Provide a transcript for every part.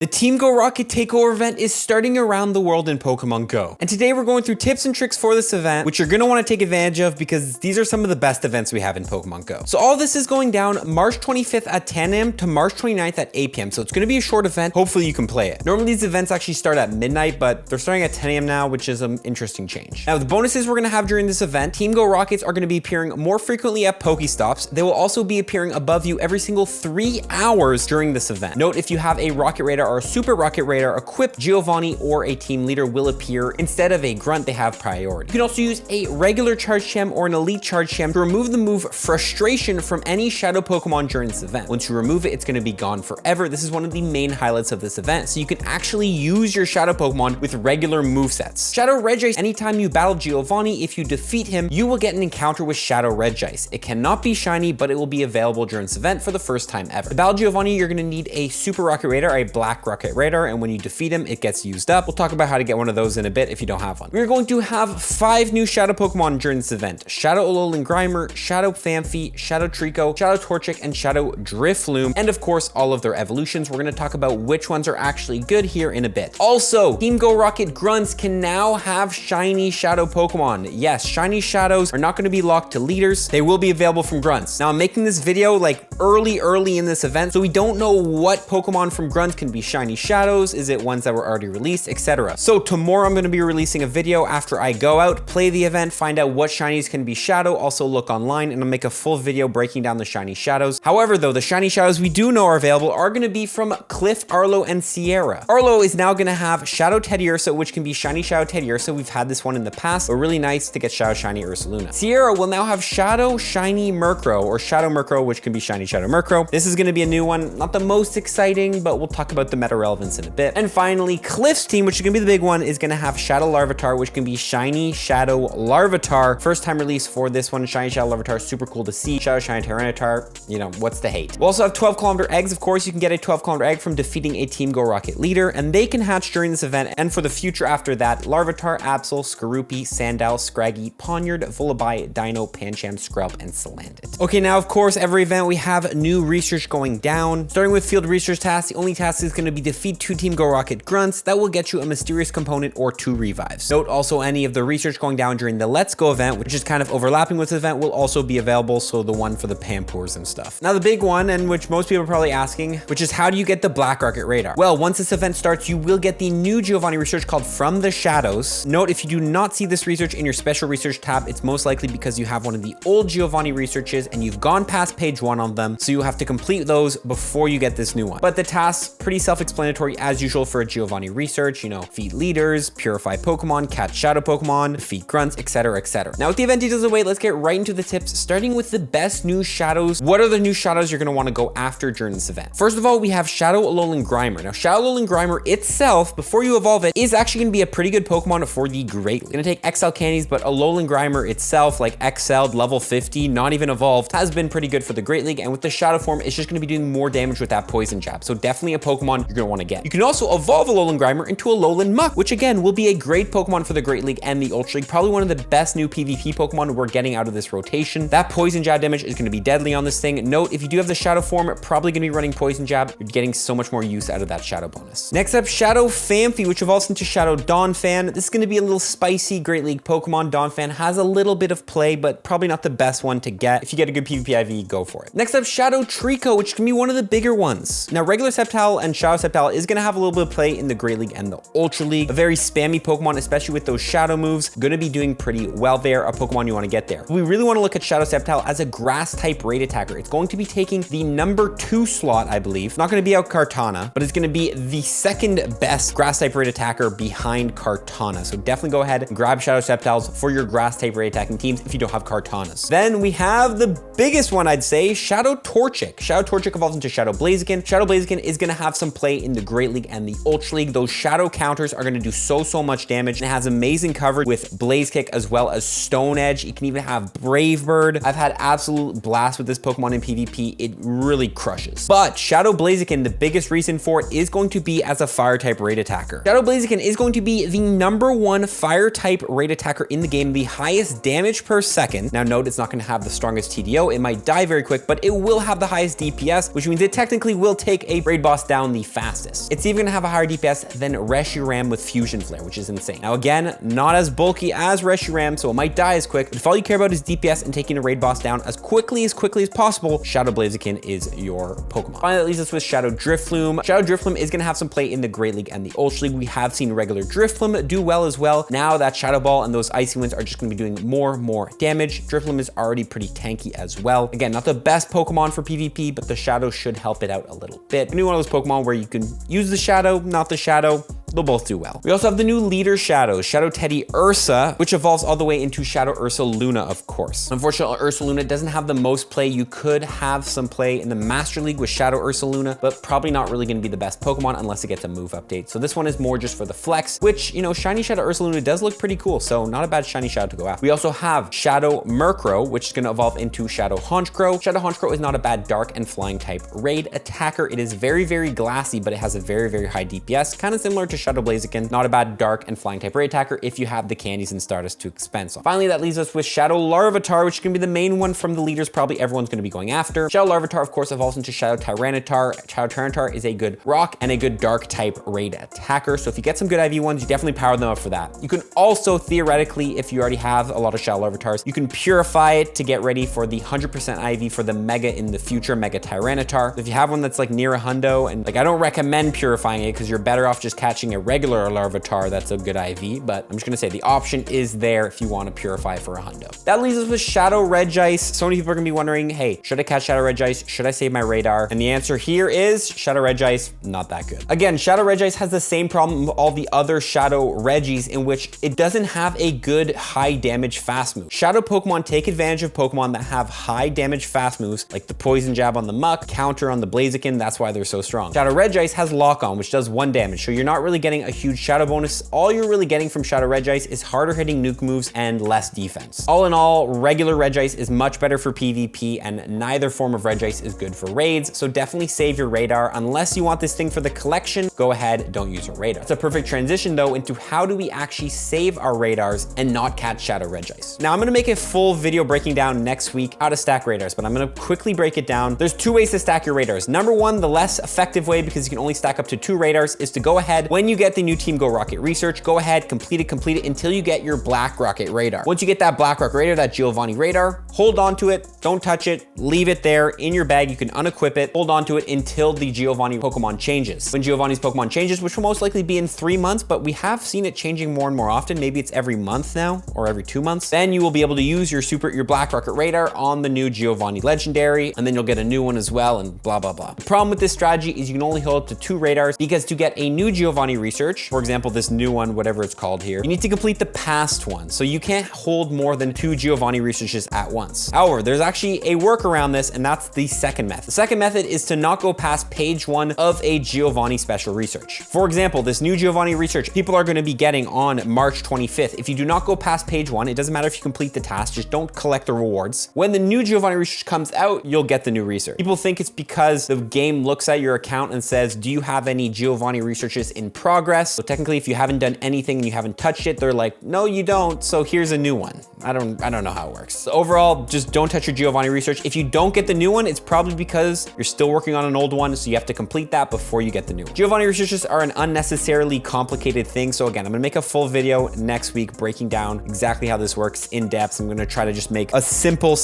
The Team Go Rocket Takeover event is starting around the world in Pokemon Go. And today we're going through tips and tricks for this event, which you're going to want to take advantage of because these are some of the best events we have in Pokemon Go. So all this is going down March 25th at 10 a.m. to March 29th at 8 p.m. So it's going to be a short event. Hopefully you can play it. Normally these events actually start at midnight, but they're starting at 10 a.m. now, which is an interesting change. Now the bonuses we're going to have during this event, Team Go Rockets are going to be appearing more frequently at Pokestops. They will also be appearing above you every single 3 hours during this event. Note, if you have a Rocket Radar or a Super Rocket Radar equipped, Giovanni or a team leader will appear. Instead of a grunt, they have priority. You can also use a regular charge gem or an elite charge gem to remove the move Frustration from any shadow Pokemon during this event. Once you remove it, it's going to be gone forever. This is one of the main highlights of this event, so you can actually use your shadow Pokemon with regular movesets. Shadow Regice, anytime you battle Giovanni, if you defeat him, you will get an encounter with Shadow Regice. It cannot be shiny, but it will be available during this event for the first time ever. To battle Giovanni, you're going to need a Super Rocket Radar, a Black Rocket Radar, and when you defeat him, it gets used up. We'll talk about how to get one of those in a bit if you don't have one. We're going to have 5 new shadow Pokemon during this event: Shadow Alolan Grimer, Shadow Phanpy, Shadow Trico, Shadow Torchic, and Shadow Drifloon, and of course all of their evolutions. We're going to talk about which ones are actually good here in a bit. Also, Team Go Rocket Grunts can now have shiny shadow Pokemon. Yes, shiny shadows are not going to be locked to leaders. They will be available from Grunts. Now I'm making this video like early in this event, so we don't know what Pokemon from Grunts can be shiny shadows. Is it ones that were already released, etc. So tomorrow I'm going to be releasing a video after I go out, play the event, find out what shinies can be shadow, also look online, and I'll make a full video breaking down the shiny shadows. However, though, the shiny shadows we do know are available are going to be from Cliff, Arlo, and Sierra. Arlo is now going to have Shadow Teddiursa, which can be shiny Shadow Teddiursa. We've had this one in the past, but really nice to get Shadow Shiny Ursaluna. Sierra will now have Shadow Shiny Murkrow, or Shadow Murkrow, which can be shiny Shadow Murkrow. This is going to be a new one, not the most exciting, but we'll talk about the meta relevance in a bit. And finally, Cliff's team, which is going to be the big one, is going to have Shadow Larvitar, which can be shiny Shadow Larvitar. First time release for this one, shiny Shadow Larvitar, super cool to see. Shadow Shiny Tyranitar, you know, what's the hate? We'll also have 12-kilometer eggs. Of course, you can get a 12-kilometer egg from defeating a Team Go Rocket leader, and they can hatch during this event and for the future after that. Larvitar, Absol, Skorupi, Sandile, Scraggy, Ponyard, Vullaby, Dino, Pancham, Scrub, and Salandit. Okay, now of course, every event we have new research going down. Starting with field research tasks, the only task is going to be defeat 2 Team Go Rocket Grunts. That will get you a mysterious component or 2 revives. Note also any of the research going down during the Let's Go event, which is kind of overlapping with the event, will also be available, so the one for the Pampors and stuff. Now the big one, and which most people are probably asking, which is how do you get the Black Rocket Radar? Well, once this event starts, you will get the new Giovanni research called From the Shadows. Note, if you do not see this research in your special research tab, it's most likely because you have one of the old Giovanni researches and you've gone past page 1 of them, so you have to complete those before you get this new one. But the tasks, pretty self-explanatory as usual for a Giovanni research, you know, defeat leaders, purify Pokemon, catch shadow Pokemon, defeat grunts, etc, etc. Now with the event details away, let's get right into the tips, starting with the best new shadows. What are the new shadows you're going to want to go after during this event? First of all, we have Shadow Alolan Grimer. Now Shadow Alolan Grimer itself, before you evolve it, is actually going to be a pretty good Pokemon for the Great League. Going to take XL candies, but Alolan Grimer itself, like XL'd, level 50, not even evolved, has been pretty good for the Great League, and with the Shadow form, it's just going to be doing more damage with that Poison Jab, so definitely a Pokemon you're going to want to get. You can also evolve Alolan Grimer into a Alolan Muck, which again will be a great Pokemon for the Great League and the Ultra League, probably one of the best new PvP Pokemon we're getting out of this rotation. That Poison Jab damage is going to be deadly on this thing. Note, if you do have the Shadow form, probably going to be running Poison Jab. You're getting so much more use out of that Shadow bonus. Next up, Shadow Phanpy, which evolves into Shadow Donphan. This is going to be a little spicy Great League Pokemon. Donphan has a little bit of play, but probably not the best one to get. If you get a good PvP IV, go for it. Next up, Shadow Trico, which can be one of the bigger ones. Now, regular Sceptile and Shadow Sceptile is going to have a little bit of play in the Great League and the Ultra League. A very spammy Pokemon, especially with those Shadow moves, going to be doing pretty well there. A Pokemon you want to get there. We really want to look at Shadow Sceptile as a grass type raid attacker. It's going to be taking the number 2 slot, I believe. Not going to be out Kartana, but it's going to be the second best grass type raid attacker behind Kartana. So definitely go ahead and grab Shadow Sceptiles for your grass type raid attacking teams if you don't have Kartanas. Then we have the biggest one, I'd say, Shadow Torchic. Shadow Torchic evolves into Shadow Blaziken. Shadow Blaziken is going to have some play in the Great League and the Ultra League. Those shadow counters are going to do so much damage, and it has amazing coverage with Blaze Kick as well as Stone Edge. You can even have Brave Bird. I've had absolute blast with this Pokemon in PvP. It really crushes. But Shadow Blaziken, the biggest reason for it is going to be as a fire type raid attacker. Shadow Blaziken is going to be the number 1 fire type raid attacker in the game, the highest damage per second. Now note, it's not going to have the strongest TDO. It might die very quick, but it will have the highest DPS, which means it technically will take a raid boss down the fastest. It's even gonna have a higher DPS than Reshiram with Fusion Flare, which is insane. Now again, not as bulky as Reshiram, so it might die as quick, but if all you care about is DPS and taking a raid boss down as quickly as possible, Shadow Blaziken is your Pokemon. Finally, that leaves us with Shadow Drifloon. Shadow Drifloon is gonna have some play in the Great League and the Ultra League. We have seen regular Drifloon do well as well. Now that Shadow Ball and those Icy Winds are just gonna be doing more damage. Drifloon is already pretty tanky as well. Again, not the best Pokemon for PvP, but the Shadow should help it out a little bit. New one of those Pokemon where you can use the Shadow, not the Shadow. They'll both do well. We also have the new leader Shadows, Shadow Teddy Ursa, which evolves all the way into Shadow Ursa Luna, of course. Unfortunately, Ursa Luna doesn't have the most play. You could have some play in the Master League with Shadow Ursa Luna, but probably not really gonna be the best Pokemon unless it gets a move update. So this one is more just for the flex, which, you know, Shiny Shadow Ursa Luna does look pretty cool, so not a bad Shiny Shadow to go after. We also have Shadow Murkrow, which is gonna evolve into Shadow Honchkrow. Shadow Honchkrow is not a bad dark and flying type raid attacker. It is very glassy, but it has a very high DPS, kind of similar to Shadow Blaziken. Not a bad dark and flying type raid attacker if you have the candies and Stardust to expend. So finally, that leaves us with Shadow Larvitar, which is gonna be the main one from the leaders probably everyone's gonna be going after. Shadow Larvitar, of course, evolves into Shadow Tyranitar. Shadow Tyranitar is a good rock and a good dark type raid attacker. So if you get some good IV ones, you definitely power them up for that. You can also theoretically, if you already have a lot of Shadow Larvitars, you can purify it to get ready for the 100% IV for the Mega in the future, Mega Tyranitar. If you have one that's like near a hundo, and like I don't recommend purifying it because you're better off just catching a regular Larvitar that's a good IV, but I'm just gonna say the option is there if you want to purify for a hundo. That leaves us with Shadow Regice. So many people are gonna be wondering, hey, should I catch Shadow Regice? Should I save my radar? And the answer here is Shadow Regice, not that good. Again, Shadow Regice has the same problem with all the other Shadow Regis in which it doesn't have a good high damage fast move. Shadow Pokemon take advantage of Pokemon that have high damage fast moves, like the Poison Jab on the Muck, Counter on the Blaziken, that's why they're so strong. Shadow Regice has Lock On, which does 1 damage, so you're not really getting a huge Shadow bonus. All you're really getting from Shadow Regice is harder hitting nuke moves and less defense. All in all, regular Regice is much better for PvP and neither form of Regice is good for raids, so definitely save your radar. Unless you want this thing for the collection, go ahead, don't use your radar. It's a perfect transition though into how do we actually save our radars and not catch Shadow Regice. Now I'm gonna make a full video breaking down next week how to stack radars, but I'm gonna quickly break it down. There's 2 ways to stack your radars. Number 1, the less effective way, because you can only stack up to 2 radars, is to go ahead when you get the new Team Go Rocket research, go ahead, complete it until you get your Black Rocket radar. Once you get that Black Rocket radar, that Giovanni radar, hold on to it, don't touch it, leave it there in your bag. You can unequip it, hold on to it until the Giovanni Pokemon changes. When Giovanni's Pokemon changes, which will most likely be in 3 months, but we have seen it changing more and more often. Maybe it's every month now or every 2 months. Then you will be able to use your Black Rocket radar on the new Giovanni Legendary, and then you'll get a new one as well, and blah, blah, blah. The problem with this strategy is you can only hold up to 2 radars, because to get a new Giovanni research, for example, this new one, whatever it's called here, you need to complete the past one. So you can't hold more than 2 Giovanni researches at once. However, there's actually a work around this, and that's the second method. The second method is to not go past page 1 of a Giovanni special research. For example, this new Giovanni research, people are gonna be getting on March 25th. If you do not go past page 1, it doesn't matter if you complete the task, just don't collect the rewards. When the new Giovanni research comes out, you'll get the new research. People think it's because the game looks at your account and says, do you have any Giovanni researches in progress? So technically, if you haven't done anything and you haven't touched it, they're like, no, you don't, so here's a new one. I don't know how it works. So overall, just don't touch your Giovanni research. If you don't get the new one, it's probably because you're still working on an old one, so you have to complete that before you get the new one. Giovanni researches are an unnecessarily complicated thing, so again, I'm gonna make a full video next week breaking down exactly how this works in depth. I'm gonna try to just make a simple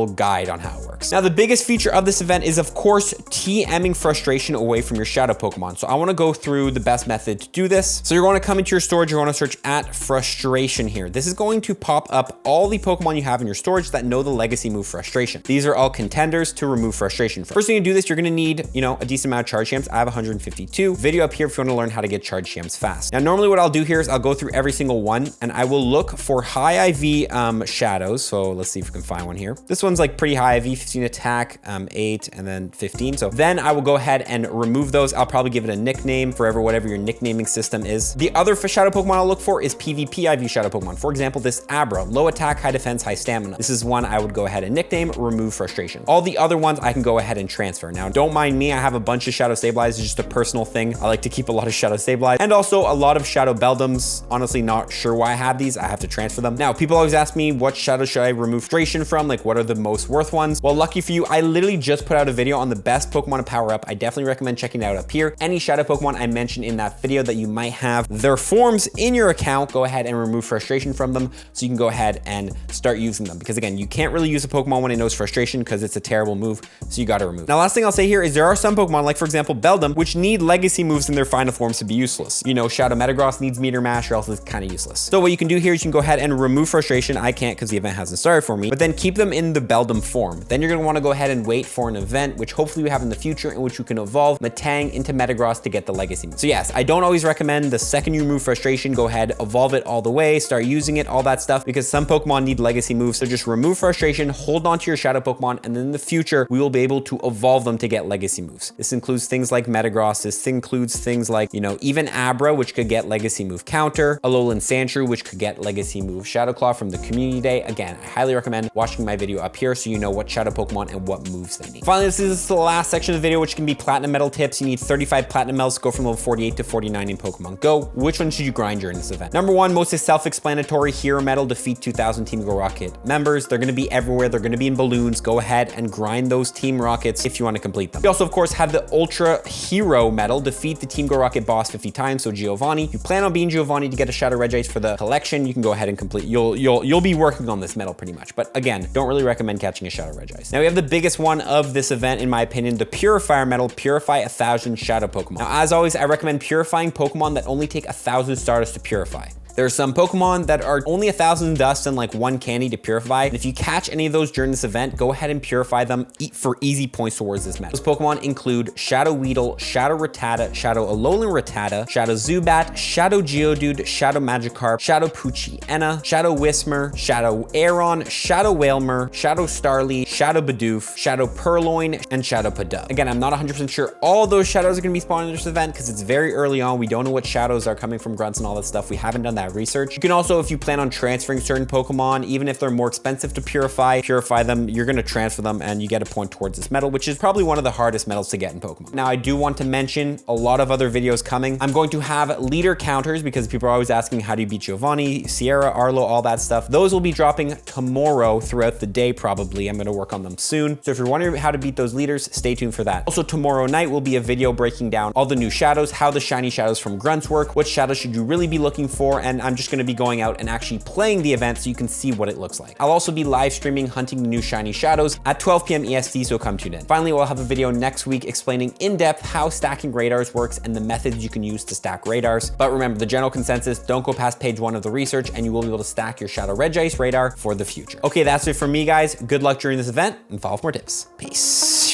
guide on how it works. Now, the biggest feature of this event is, of course, TMing frustration away from your shadow Pokemon. So I wanna go through the best method to do this. So you're gonna come into your storage, you're gonna search at frustration here. This is going to pop up all the Pokemon you have in your storage that know the legacy move frustration. These are all contenders to remove frustration from. First thing to do this, you're gonna need, a decent amount of charge gems. I have 152. Video up here if you wanna learn how to get charge gems fast. Now, normally what I'll do here is I'll go through every single one and I will look for high IV shadows. So let's see if we can find one here. This one's like pretty high IV, 15 attack, 8, and then 15. So then I will go ahead and remove those. I'll probably give it a nickname, forever, whatever whatever your nicknaming system is. The other shadow Pokemon I'll look for is PvP IV shadow Pokemon. For example, this Abra, low attack, high defense, high stamina. This is one I would go ahead and nickname, remove frustration. All the other ones I can go ahead and transfer. Now, don't mind me, I have a bunch of shadow stabilized, it's just a personal thing. I like to keep a lot of shadow stabilized and also a lot of shadow Beldums. Honestly, not sure why I have these. I have to transfer them. Now, people always ask me what shadow should I remove frustration from? Like, what are the most worth ones? Well, lucky for you, I literally just put out a video on the best Pokemon to power up. I definitely recommend checking it out up here. Any shadow Pokemon I mentioned in that video that you might have their forms in your account, go ahead and remove frustration from them so you can go ahead and start using them. Because again, you can't really use a Pokemon when it knows frustration because it's a terrible move, so you got to remove. Now, last thing I'll say here is there are some Pokemon, like for example, Beldum, which need legacy moves in their final forms to be useless. You know, Shadow Metagross needs Meteor Mash or else it's kind of useless. So what you can do here is you can go ahead and remove frustration. I can't because the event hasn't started for me, but then keep them in the Beldum form. Then you're going to want to go ahead and wait for an event, which hopefully we have in the future, in which you can evolve Metang into Metagross to get the legacy move. So yes, I don't always recommend the second you remove frustration, go ahead, evolve it all the way, start using it, all that stuff, because some Pokemon need legacy moves. So just remove frustration, hold on to your shadow Pokemon, and then in the future, we will be able to evolve them to get legacy moves. This includes things like Metagross. This includes things like, you know, even Abra, which could get legacy move counter, Alolan Sandshrew, which could get legacy move Shadow Claw from the community day. Again, I highly recommend watching my video up here so you know what shadow Pokemon and what moves they need. Finally, this is the last section of the video, which can be platinum medal tips. You need 35 platinum medals to go from level 48 to 49 in Pokemon Go. Which one should you grind during this event? Number one, most is self-explanatory, hero medal, defeat 2,000 Team Go Rocket members. They're going to be everywhere. They're going to be in balloons. Go ahead and grind those Team Rockets if you want to complete them. You also, of course, have the Ultra Hero medal, defeat the Team Go Rocket boss 50 times. So Giovanni, you plan on being Giovanni to get a Shadow Regice for the collection, you can go ahead and complete. You'll be working on this medal pretty much. But again, don't really recommend catching a Shadow Regice. Now we have the biggest one of this event, in my opinion, the Purifier medal, purify 1,000 shadow Pokemon. Now, as always, I recommend purifying Pokemon that only take 1,000 Stardust to purify. There are some Pokemon that are only 1,000 dust and like 1 candy to purify. And if you catch any of those during this event, go ahead and purify them for easy points towards this medal. Those Pokemon include Shadow Weedle, Shadow Rattata, Shadow Alolan Rattata, Shadow Zubat, Shadow Geodude, Shadow Magikarp, Shadow Poochyena, Shadow Whismur, Shadow Aeron, Shadow Wailmer, Shadow Starly, Shadow Bidoof, Shadow Purloin, and Shadow Pidove. Again, I'm not 100% sure all those shadows are going to be spawning in this event because it's very early on. We don't know what shadows are coming from grunts and all that stuff. We haven't done that research. You can also, if you plan on transferring certain Pokemon, even if they're more expensive to purify them, you're going to transfer them and you get a point towards this medal, which is probably one of the hardest medals to get in Pokemon. Now, I do want to mention a lot of other videos coming. I'm going to have leader counters because people are always asking how do you beat Giovanni, Sierra, Arlo, all that stuff. Those will be dropping tomorrow throughout the day, probably. I'm going to work on them soon. So if you're wondering how to beat those leaders, stay tuned for that. Also, tomorrow night will be a video breaking down all the new shadows, how the shiny shadows from grunts work, what shadows should you really be looking for, and I'm just going to be going out and actually playing the event so you can see what it looks like. I'll also be live streaming hunting the new shiny shadows at 12 p.m. EST, so come tune in. Finally, we'll have a video next week explaining in depth how stacking radars works and the methods you can use to stack radars. But remember, the general consensus, don't go past page 1 of the research and you will be able to stack your Shadow Regice radar for the future. Okay, that's it from me, guys. Good luck during this event and follow for more tips. Peace.